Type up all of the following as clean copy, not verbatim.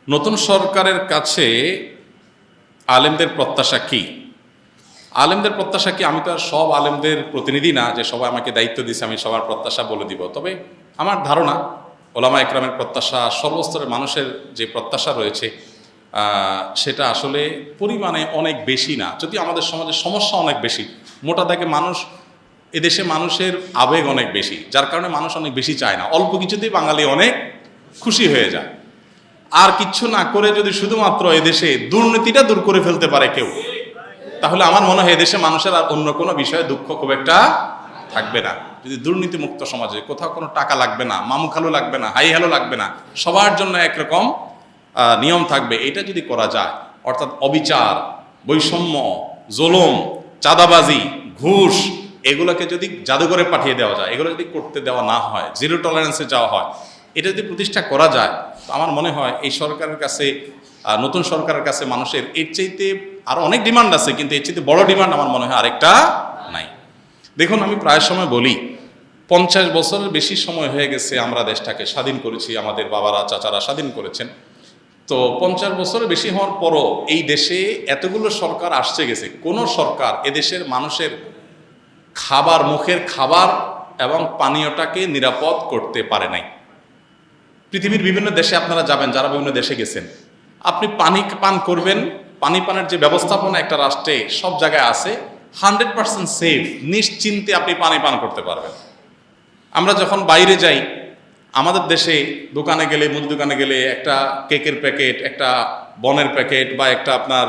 নতুন সরকারের কাছে আলেমদের প্রত্যাশা কি? আলেমদের প্রত্যাশা কি? আমি তো আর সব আলেমদের প্রতিনিধি না যে সবাই আমাকে দায়িত্ব দিয়েছে আমি সবার প্রত্যাশা বলে দিব। তবে আমার ধারণা ওলামা একরামের প্রত্যাশা, সর্বস্তরের মানুষের যে প্রত্যাশা রয়েছে সেটা আসলে পরিমাণে অনেক বেশি না, যদি আমাদের সমাজের সমস্যা অনেক বেশি। মোটা দাগে মানুষ, এদেশে মানুষের আবেগ অনেক বেশি, যার কারণে মানুষ অনেক বেশি চায় না। অল্প কিছুতেই বাঙালি অনেক খুশি হয়ে যায়। আর কিচ্ছু না করে যদি শুধুমাত্র এদেশে দুর্নীতিটা দূর করে ফেলতে পারে কেউ, তাহলে আমার মনে হয় এদেশে মানুষের আর অন্য কোনো বিষয়ে দুঃখ খুব একটা থাকবে না। যদি দুর্নীতি মুক্ত সমাজে কোথাও কোনো টাকা লাগবে না, মামুখালো লাগবে না, হাই হ্যালো লাগবে না, সবার জন্য একরকম নিয়ম থাকবে, এটা যদি করা যায়, অর্থাৎ অবিচার, বৈষম্য, জুলুম, চাঁদাবাজি, ঘুষ, এগুলোকে যদি জাদুঘরে পাঠিয়ে দেওয়া যায়, এগুলো যদি করতে দেওয়া না হয়, জিরো টলারেন্সে যাওয়া হয়, এটা যদি প্রতিষ্ঠা করা যায়, তো আমার মনে হয় এই সরকারের কাছে, নতুন সরকারের কাছে মানুষের এর চাইতে আর অনেক ডিমান্ড আছে, কিন্তু এর চাইতে বড় ডিমান্ড আমার মনে হয় আরেকটা নাই। দেখুন, আমি প্রায় সময় বলি 50 বছরের বেশি সময় হয়ে গেছে আমরা দেশটাকে স্বাধীন করেছি, আমাদের বাবারা চাচারা স্বাধীন করেছেন। তো 50 বছরের বেশি হওয়ার পরও এই দেশে এতগুলো সরকার আসছে গেছে, কোনো সরকার এদেশের মানুষের খাবার, মুখের খাবার এবং পানীয়টাকে নিরাপদ করতে পারে নাই। পৃথিবীর বিভিন্ন দেশে আপনারা যাবেন, যারা বিভিন্ন দেশে গেছেন, আপনি পানি পান করবেন, পানি পানের যে ব্যবস্থাপনা একটা রাষ্ট্রে সব জায়গায় আছে, 100% সেফ, নিশ্চিন্তে আপনি পানি পান করতে পারবেন। আমরা যখন বাইরে যাই, আমাদের দেশে দোকানে গেলে, মুদি দোকানে গেলে একটা কেকের প্যাকেট, একটা বনের প্যাকেট বা একটা আপনার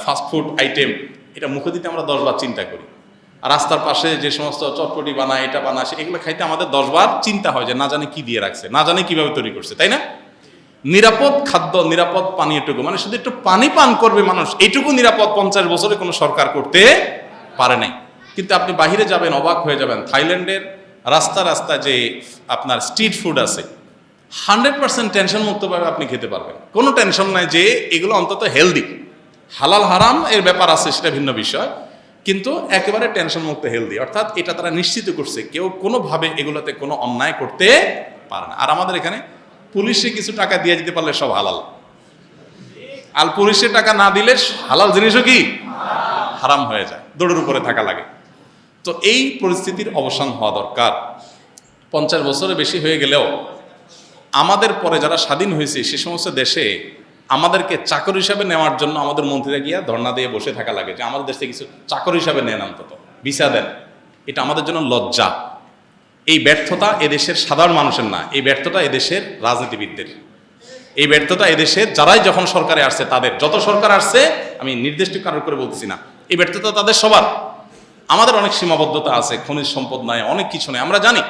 ফাস্টফুড আইটেম, এটা মুখে দিতে আমরা 10 বার চিন্তা করি। আর রাস্তার পাশে যে সমস্ত চটপটি বানায়, এটা বানায়, এগুলো খাইতে আমাদের 10 বার চিন্তা হয় যে না জানে কি দিয়ে রাখছে, না জানে কিভাবে তৈরি করছে, তাই না? নিরাপদ খাদ্য, নিরাপদ পানি, এটুকু মানে শুধু একটু পানি পান করবে মানুষ, এইটুকু নিরাপদ 50 বছরে কোনো সরকার করতে পারে নাই। কিন্তু আপনি বাহিরে যাবেন, অবাক হয়ে যাবেন, থাইল্যান্ডের রাস্তা রাস্তা যে আপনার স্ট্রিট ফুড আছে, 100% টেনশন মুক্তভাবে আপনি খেতে পারবেন, কোনো টেনশন নাই যে এগুলো অন্তত হেলদি। হালাল হারাম এর ব্যাপার আছে, সেটা ভিন্ন বিষয়, কিন্তু একেবারে টেনশন মুক্ত হেলদি, অর্থাৎ এটা তারা নিশ্চিত করছে কেউ কোনোভাবে এগুলোতে কোনো অন্যায় করতে পারে না। আর আমাদের এখানে পুলিশে কিছু টাকা দিয়ে দিতে পারলে সব হালাল, আর পুলিশে টাকা না দিলে হালাল জিনিসও কি হারাম হয়ে যায়, দৌড়ের উপরে থাকা লাগে। তো এই পরিস্থিতির অবসান হওয়া দরকার। 50 বছরের বেশি হয়ে গেলেও আমাদের পরে যারা স্বাধীন হয়েছে সে সমস্ত দেশে আমাদেরকে চাকর হিসাবে নেওয়ার জন্য আমাদের মন্ত্রীরা গিয়া ধর্ণা দিয়ে বসে থাকা লাগে যে আমাদের দেশে কিছু চাকর হিসাবে নেন, অন্তত ভিসা দেন। এটা আমাদের জন্য লজ্জা। এই ব্যর্থতা এদেশের সাধারণ মানুষের না, এই ব্যর্থতা এদেশের রাজনীতিবিদদের, এই ব্যর্থতা এদেশের যারাই যখন সরকারে আসছে তাদের, যত সরকার আসছে, আমি নির্দিষ্ট কারণ করে বলতেছি না, এই ব্যর্থতা তাদের সবার। আমাদের অনেক সীমাবদ্ধতা আছে, খনিজ সম্পদ নাই, অনেক কিছু নেই, আমরা জানি,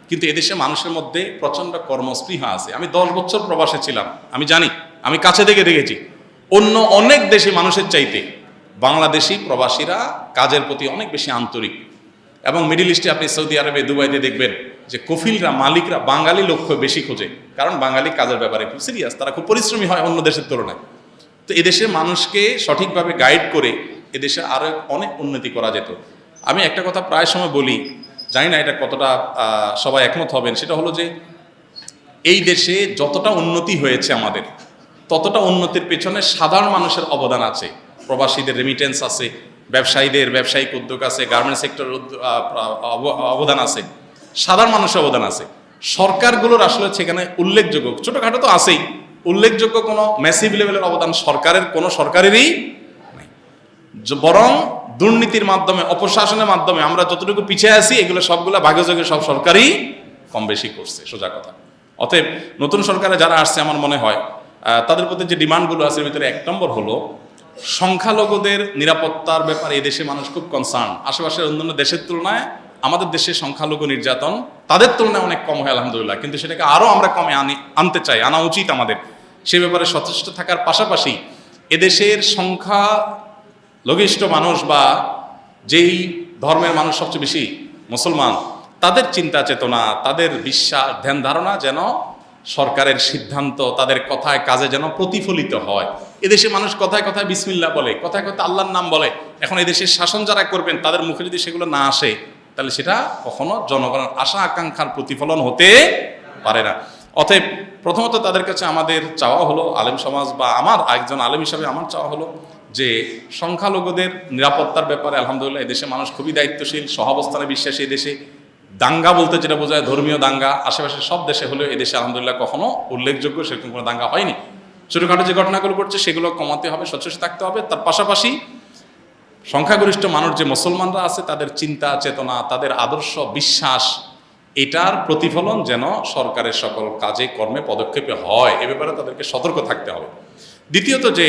কিন্তু এদেশে মানুষের মধ্যে প্রচণ্ড কর্মস্পৃহা আছে। আমি 10 বছর প্রবাসে ছিলাম, আমি জানি, আমি কাছে থেকে দেখেছি, অন্য অনেক দেশে মানুষের চাইতে বাংলাদেশি প্রবাসীরা কাজের প্রতি অনেক বেশি আন্তরিক। এবং মিডিল ইস্টে আপনি সৌদি আরবে, দুবাইতে দেখবেন যে কফিলরা, মালিকরা বাঙালি লক্ষ্য বেশি খোঁজে, কারণ বাঙালি কাজের ব্যাপারে খুব সিরিয়াস, তারা খুব পরিশ্রমী হয় অন্য দেশের তুলনায়। তো এদেশে মানুষকে সঠিকভাবে গাইড করে এদেশে আরও অনেক উন্নতি করা যেত। আমি একটা কথা প্রায় সময় বলি, জানি না এটা কতটা সবাই একমত হবেন, সেটা হলো যে এই দেশে যতটা উন্নতি হয়েছে আমাদের, ততটা উন্নতির পেছনে সাধারণ মানুষের অবদান আছে। প্রবাসীদের রেমিটেন্স আছে, ব্যবসায়ীদের ব্যবসায়িক উদ্যোগ আছে, গার্মেন্টস সেক্টর অবদান আছে, সাধারণ মানুষের অবদান আছে। সরকারগুলোর আসলে সেখানে উল্লেখযোগ্য, ছোটোখাটো তো আছেই, উল্লেখযোগ্য কোনো ম্যাসিভ লেভেলের অবদান সরকারের, কোনো সরকারেরই নেই। বরং দুর্নীতির মাধ্যমে, অপশাসনের মাধ্যমে আমরা যতটুকু পিছিয়ে আছি, এগুলো সবগুলো ভাগ্যযোগে সব সরকারই কম বেশি করছে, সোজা কথা। অতএব নতুন সরকারে যারা আসছে, আমার মনে হয় তাদের প্রতি যে ডিমান্ডগুলো আছে, এর ভিতরে 1 নম্বর হলো সংখ্যালঘুদের নিরাপত্তার ব্যাপারে এদেশে মানুষ খুব কনসার্ন। আশেপাশের অন্যান্য দেশের তুলনায় আমাদের দেশে সংখ্যালঘু নির্যাতন তাদের তুলনায় অনেক কম হয় আলহামদুলিল্লাহ, কিন্তু সেটাকে আরও আমরা কমে আনতে চাই, আনা উচিত আমাদের। সে ব্যাপারে সচেষ্ট থাকার পাশাপাশি এদেশের সংখ্যালঘিষ্ঠ মানুষ বা যেই ধর্মের মানুষ সবচেয়ে বেশি মুসলমান, তাদের চিন্তা চেতনা, তাদের বিশ্বাস, ধ্যান ধারণা যেন সরকারের সিদ্ধান্ত, তাদের কথায় কাজে যেন প্রতিফলিত হয়। এদেশে মানুষ কথায় কথায় বিসমিল্লাহ বলে, কথায় কথায় আল্লাহর নাম বলে। এখন এদেশের শাসন যারা করবেন তাদের মুখে যদি সেগুলো না আসে, তাহলে সেটা কখনো জনগণের আশা আকাঙ্ক্ষার প্রতিফলন হতে পারে না। অতএব প্রথমত তাদের কাছে আমাদের চাওয়া হলো, আলেম সমাজ বা আমার একজন আলেম হিসাবে আমার চাওয়া হলো যে সংখ্যালঘুদের নিরাপত্তার ব্যাপারে আলহামদুলিল্লাহ এদেশে মানুষ খুবই দায়িত্বশীল, সহাবস্থানে বিশ্বাসী। এদেশে দাঙ্গা বলতে যেটা বোঝায় ধর্মীয় দাঙ্গা, আশেপাশে সব দেশে হলেও এদেশে আলহামদুলিল্লাহ কখনো উল্লেখযোগ্য সেরকম কোনো দাঙ্গা হয়নি। ছোটোখাটো যে ঘটনাগুলো ঘটছে সেগুলো কমাতে হবে, সচেষ্ট থাকতে হবে। তার পাশাপাশি সংখ্যাগরিষ্ঠ মানুষ যে মুসলমানরা আছে তাদের চিন্তা চেতনা, তাদের আদর্শ বিশ্বাস, এটার প্রতিফলন যেন সরকারের সকল কাজে কর্মে পদক্ষেপে হয়, এ ব্যাপারে তাদেরকে সতর্ক থাকতে হবে। দ্বিতীয়ত যে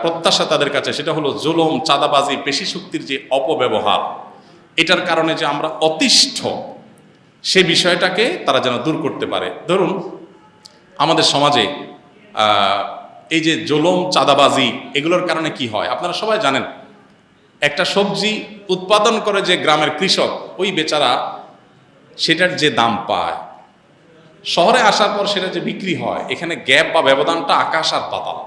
প্রত্যাশা তাদের কাছে সেটা হলো জুলুম, চাঁদাবাজি, পেশি শক্তির যে অপব্যবহার, এটার কারণে যে আমরা অতিষ্ঠ, সে বিষয়টাকে তারা যেন দূর করতে পারে। ধরুন আমাদের সমাজে এই যে জুলুম, চাঁদাবাজি, এগুলোর কারণে কি হয় আপনারা সবাই জানেন। একটা সবজি উৎপাদন করে যে গ্রামের কৃষক, ওই বেচারা সেটার যে দাম পায়, শহরে আসার পর সেটা যে বিক্রি হয়, এখানে গ্যাপ বা ব্যবধানটা আকাশ আর পাতাল।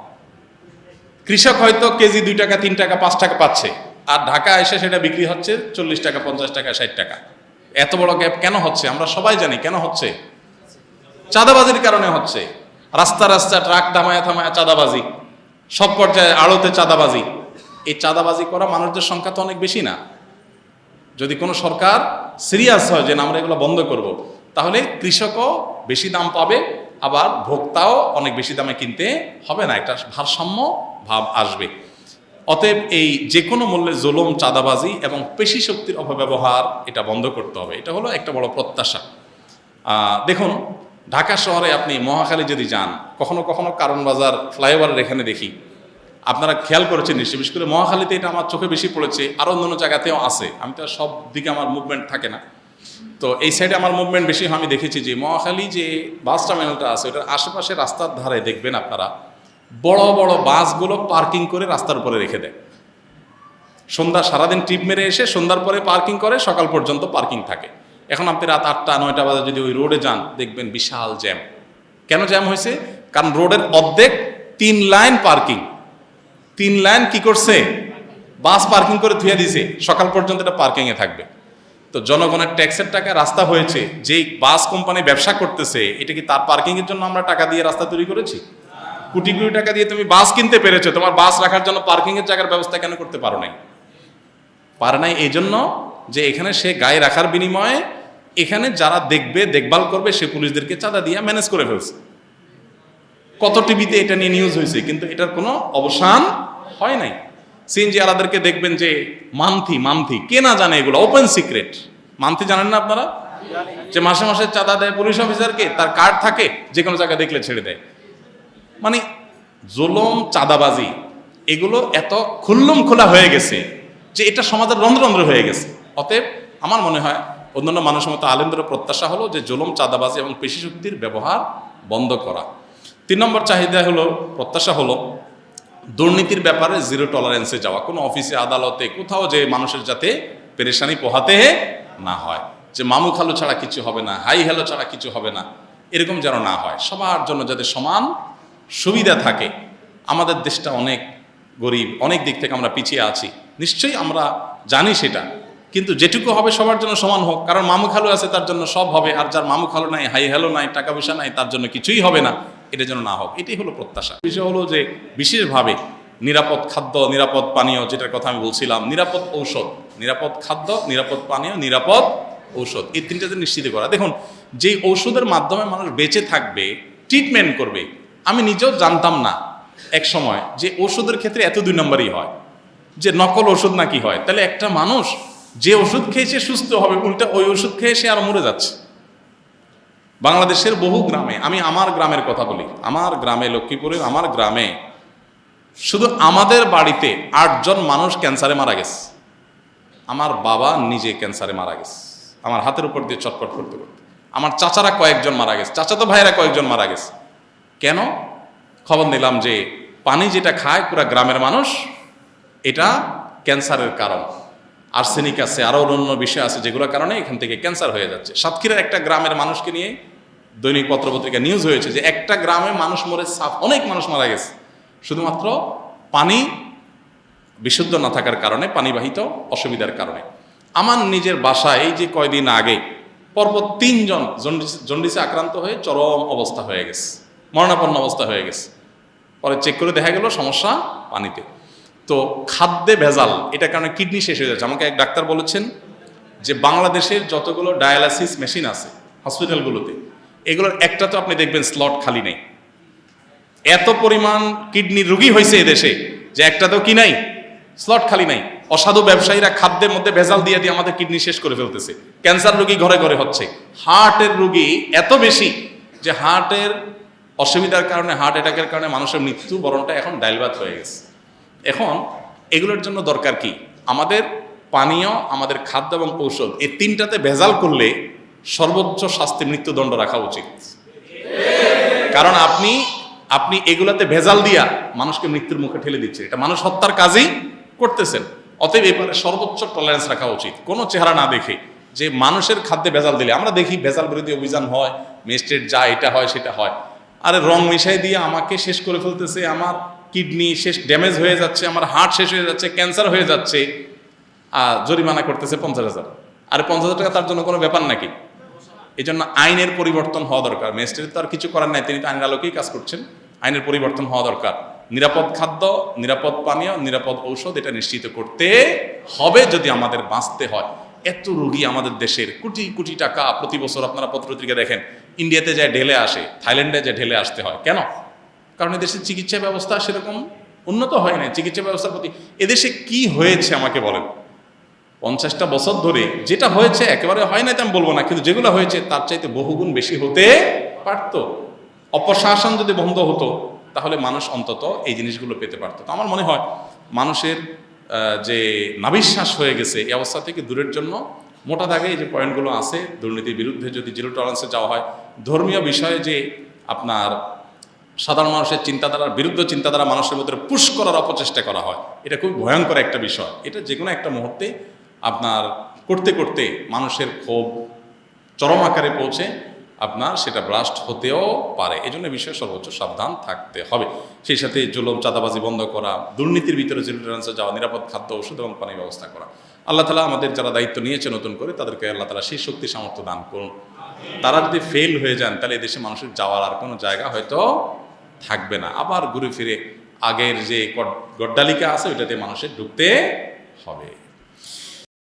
কৃষক হয়তো কেজি 2 টাকা 3 টাকা 5 টাকা পাচ্ছে, আর ঢাকা এসে সেটা বিক্রি হচ্ছে 40 টাকা 50 টাকা 60 টাকা। এত বড় গ্যাপ কেন হচ্ছে আমরা সবাই জানি কেন হচ্ছে। চাঁদাবাজির কারণে হচ্ছে। রাস্তা রাস্তা ট্রাক থামায়া থামায়া চাঁদাবাজি, সব পর্যায়ে আড়তে চাঁদাবাজি। এই চাঁদাবাজি করা মানুষদের সংখ্যা তো অনেক বেশি না। যদি কোনো সরকার সিরিয়াস হয় যে না আমরা এগুলো বন্ধ করব, তাহলে কৃষকও বেশি দাম পাবে, আবার ভোক্তাও অনেক বেশি দামে কিনতে হবে না, একটা ভারসাম্য ভাব আসবে। অতএব এই যে কোনো মূল্যে জুলুম, চাঁদাবাজি এবং পেশি শক্তির অপব্যবহার এটা বন্ধ করতে হবে। এটা হলো একটা বড় প্রত্যাশা। দেখুন ঢাকা শহরে আপনি মহাখালী যদি যান, কখনো কখনো কারণ বাজার ফ্লাইওভারের এখানে দেখি, আপনারা খেয়াল করেছেন নিশ্চয়ই, বিশেষ করে মহাখালীতে এটা আমার চোখে বেশি পড়েছে, আরও অন্যান্য জায়গাতেও আছে। আমি তো সব দিকে আমার মুভমেন্ট থাকে না, তো এই সাইডে আমার মুভমেন্ট বেশি হয়। আমি দেখেছি যে মহাখালী যে বাস টার্মিনালটা আছে, ওটার আশেপাশে রাস্তার ধারে দেখবেন আপনারা বড় বড় বাসগুলো পার্কিং করে রাস্তার উপরে রেখে দেয়। সন্ধ্যা সারাদিন ট্রিপ মেরে এসে সন্ধ্যার পরে পার্কিং করে, সকাল পর্যন্ত পার্কিং থাকে। এখন আপনি রাত 8টা 9টা বাজে যদি ওই রোডে যান, দেখবেন বিশাল জ্যাম। কেন জ্যাম হয়েছে? কারণ রোডের অর্ধেক 3 লাইন পার্কিং, 3 লাইন কি করছে, বাস পার্কিং করে ধুয়ে দিছে, সকাল পর্যন্ত এটা পার্কিংয়ে থাকবে। তো জনগণের ট্যাক্সের টাকা রাস্তা হয়েছে, যেই বাস কোম্পানি ব্যবসা করতেছে, এটা কি তার পার্কিংয়ের জন্য আমরা টাকা দিয়ে রাস্তা তৈরি করেছি? কোটি কোটি টাকা দিয়ে তুমি বাস কিনতে পেরেছো, তোমার বাস রাখার জন্য পার্কিংয়ের জায়গার ব্যবস্থা কেন করতে পারো নাই? পারে নাই এই জন্য যে এখানে সে গায়ে রাখার বিনিময়ে এখানে যারা দেখবে, দেখভাল করবে, সে পুলিশদেরকে চাঁদা দিয়ে ম্যানেজ করে ফেলছে। কত টিভিতে এটা নিয়ে নিউজ হয়েছে, কিন্তু এটার কোনো অবসান হয় নাই। সিএনজি আলাদেরকে দেখবেন যে মান্থি কে না জানে, এগুলো ওপেন সিক্রেট। মান্থি জানেন না আপনারা? যে মাসে মাসে চাঁদা দেয় পুলিশ অফিসারকে, তার কার্ড থাকে, যে কোনো জায়গায় দেখলে ছেড়ে দেয়। মানে জুলুম, চাঁদাবাজি এগুলো এত খুল্লুম খোলা হয়ে গেছে যে এটা সমাজের রন্ধ্ররন্ধ্র হয়ে গেছে। অতএব আমার মনে হয় অন্যান্য মানুষের মতো আলেমদের প্রত্যাশা হলো যে জুলুম, চাঁদাবাজি এবং পেশি শক্তির ব্যবহার বন্ধ করা। 3 নম্বর চাহিদা হলো, প্রত্যাশা হলো দুর্নীতির ব্যাপারে জিরো টলারেন্সে যাওয়া। কোনো অফিসে, আদালতে, কোথাও যে মানুষের যাতে পেরেশানি পোহাতে না হয়, যে মামু খালু ছাড়া কিছু হবে না, হাই হ্যালো ছাড়া কিছু হবে না, এরকম যেন না হয়। সবার জন্য যাতে সমান সুবিধা থাকে। আমাদের দেশটা অনেক গরিব, অনেক দিক থেকে আমরা পিছিয়ে আছি, নিশ্চয়ই আমরা জানি সেটা, কিন্তু যেটুকু হবে সবার জন্য সমান হোক। কারণ মামু খালু আছে তার জন্য সব হবে, আর যার মামু খালু নাই, হাই হ্যালো নাই, টাকা পয়সা নাই, তার জন্য কিছুই হবে না, এটা যেন না হোক। এটাই হলো প্রত্যাশা। বিষয় হলো যে বিশেষভাবে নিরাপদ খাদ্য, নিরাপদ পানীয়, যেটার কথা আমি বলছিলাম, নিরাপদ ঔষধ, নিরাপদ খাদ্য, নিরাপদ পানীয়, নিরাপদ ঔষধ, এই 3টাতে নিশ্চিত করা। দেখুন যেই ঔষধের মাধ্যমে মানুষ বেঁচে থাকবে, ট্রিটমেন্ট করবে, আমি নিজেও জানতাম না এক সময় যে ওষুধের ক্ষেত্রে এত 2 নম্বরই হয়, যে নকল ওষুধ নাকি হয়। তাহলে একটা মানুষ যে ওষুধ খেয়ে সে সুস্থ হবে, উল্টা ওই ওষুধ খেয়ে সে আর মরে যাচ্ছে। বাংলাদেশের বহু গ্রামে, আমি আমার গ্রামের কথা বলি, আমার গ্রামে, লক্ষ্মীপুরের আমার গ্রামে, শুধু আমাদের বাড়িতে 8 জন মানুষ ক্যান্সারে মারা গেছে। আমার বাবা নিজে ক্যান্সারে মারা গেছে, আমার হাতের উপর দিয়ে চটপট করতে করতে। আমার চাচারা কয়েকজন মারা গেছে, চাচাতো ভাইয়েরা কয়েকজন মারা গেছে। কেন? খবর নিলাম যে পানি যেটা খায় পুরা গ্রামের মানুষ, এটা ক্যান্সারের কারণ। আর্সেনিক আছে, আরও অন্য বিষয় আছে, যেগুলোর কারণে এখান থেকে ক্যান্সার হয়ে যাচ্ছে। সাতক্ষীরার একটা গ্রামের মানুষকে নিয়ে দৈনিক পত্রপত্রিকা নিউজ হয়েছে যে একটা গ্রামে মানুষ মরে, অনেক মানুষ মারা গেছে শুধুমাত্র পানি বিশুদ্ধ না থাকার কারণে, পানিবাহিত অসুবিধার কারণে। আমার নিজের বাসায় এই যে কয়দিন আগে পরপর 3 জন জন্ডিসে আক্রান্ত হয়ে চরম অবস্থা হয়ে গেছে, মরণাপন্ন অবস্থা হয়ে গেছে। পরে চেক করে দেখা গেল সমস্যা পানিতে। তো খাদ্যে ভেজাল, এটার কারণে কিডনি শেষ হয়ে যাচ্ছে। আমাকে এক ডাক্তার বলেছেন যে বাংলাদেশের যতগুলো ডায়ালাসিস মেশিন আছে হসপিটালগুলোতে, এগুলোর একটা তো আপনি দেখবেন স্লট খালি নেই। এত পরিমাণ কিডনির রোগী হয়েছে এদেশে যে একটা তো কি নাই, স্লট খালি নাই। অসাধু ব্যবসায়ীরা খাদ্যের মধ্যে ভেজাল দিয়ে দিয়ে আমাদের কিডনি শেষ করে ফেলতেছে। ক্যান্সার রোগী ঘরে ঘরে হচ্ছে, হার্টের রোগী এত বেশি যে হার্টের অসুবিধার কারণে, হার্ট অ্যাটাকের কারণে মানুষের মৃত্যু বরণটা এখন ডাইলবাত হয়ে গেছে। এখন এগুলোর জন্য দরকার কি? আমাদের পানীয়, আমাদের খাদ্য এবং ঔষধ, এই তিনটাতে ভেজাল করলে সর্বোচ্চ শাস্তি মৃত্যুদণ্ড রাখা উচিত। কারণ আপনি এগুলাতে ভেজাল দিয়া মানুষকে মৃত্যুর মুখে ঠেলে দিচ্ছে, এটা মানুষ হত্যার কাজই করতেছেন। অতএব এবারে সর্বোচ্চ টলারেন্স রাখা উচিত, কোনো চেহারা না দেখে যে মানুষের খাদ্যে ভেজাল দিলে। আমরা দেখি ভেজাল বিরোধী অভিযান হয়, ম্যাজিস্ট্রেট যা এটা হয় সেটা হয়, আরে রং মিশাই দিয়ে আমাকে শেষ করে ফেলতেছে, আমার কিডনি শেষ, ড্যামেজ হয়ে যাচ্ছে, আমার হার্ট শেষ হয়ে যাচ্ছে, ক্যান্সার হয়ে যাচ্ছে, জরিমানা করতেছে 50,000। আরে 50,000 টাকা তার জন্য কোনো ব্যাপার নাকি? এই জন্য আইনের পরিবর্তন হওয়া দরকার। ম্যাজিস্ট্রেট তো আর কিছু করার নাই, তিনি তো আইনের আলোকেই কাজ করছেন। আইনের পরিবর্তন হওয়া দরকার। নিরাপদ খাদ্য, নিরাপদ পানীয়, নিরাপদ ঔষধ, এটা নিশ্চিত করতে হবে যদি আমাদের বাঁচতে হয়। এত রোগী আমাদের দেশের, কোটি কোটি টাকা প্রতি বছর আপনারা পত্রপত্রিকা দেখেন, ইন্ডিয়াতে যায় ঢেলে আসে, থাইল্যান্ডে যায় ঢেলে আসতে হয়। কেন? কারণ এদেশের চিকিৎসা ব্যবস্থা সেরকম উন্নত হয় না। চিকিৎসা ব্যবস্থার প্রতি এদেশে কি হয়েছে আমাকে বলেন? 50টা বছর ধরে যেটা হয়েছে একেবারে হয় না তো আমি বলবো না, কিন্তু যেগুলো হয়েছে তার চাইতে বহুগুণ বেশি হতে পারত। অপশাসন যদি বন্ধ হতো তাহলে মানুষ অন্তত এই জিনিসগুলো পেতে পারত। তো আমার মনে হয় মানুষের যে নাভিশ্বাস হয়ে গেছে এই অবস্থা থেকে দূরের জন্য মোটা দাগে এই যে পয়েন্টগুলো আছে, দুর্নীতির বিরুদ্ধে যদি জিরো টলারেন্সে যাওয়া হয়, ধর্মীয় বিষয়ে যে আপনার সাধারণ মানুষের চিন্তাধারার বিরুদ্ধে চিন্তাধারা মানুষের মধ্যে পুশ করার অপচেষ্টা করা হয়, এটা খুব ভয়ঙ্কর একটা বিষয়। এটা যে কোনো একটা মুহূর্তে আপনার করতে করতে মানুষের ক্ষোভ চরম আকারে পৌঁছে আপনার সেটা ব্লাস্ট হতেও পারে। এই জন্য বিষয়ে সর্বোচ্চ সাবধান থাকতে হবে। সেই সাথে জুলুম, চাঁদাবাজি বন্ধ করা, দুর্নীতির ভিতরে জিরো টলারেন্সে যাওয়া, নিরাপদ খাদ্য, ওষুধ এবং পানির ব্যবস্থা করা। আল্লাহ তাআলা আমাদের যারা দায়িত্ব নিয়েছে নতুন করে, তাদেরকে আল্লাহ তাআলা সেই শক্তি সামর্থ্য দান করুন। তারা যদি ফেল হয়ে যান তাহলে এদেশে মানুষের যাওয়ার আর কোনো জায়গা হয়তো থাকবে না। আবার ঘুরে ফিরে আগের যে গড্ডালিকা আছে ওইটাতে মানুষের ঢুকতে হবে।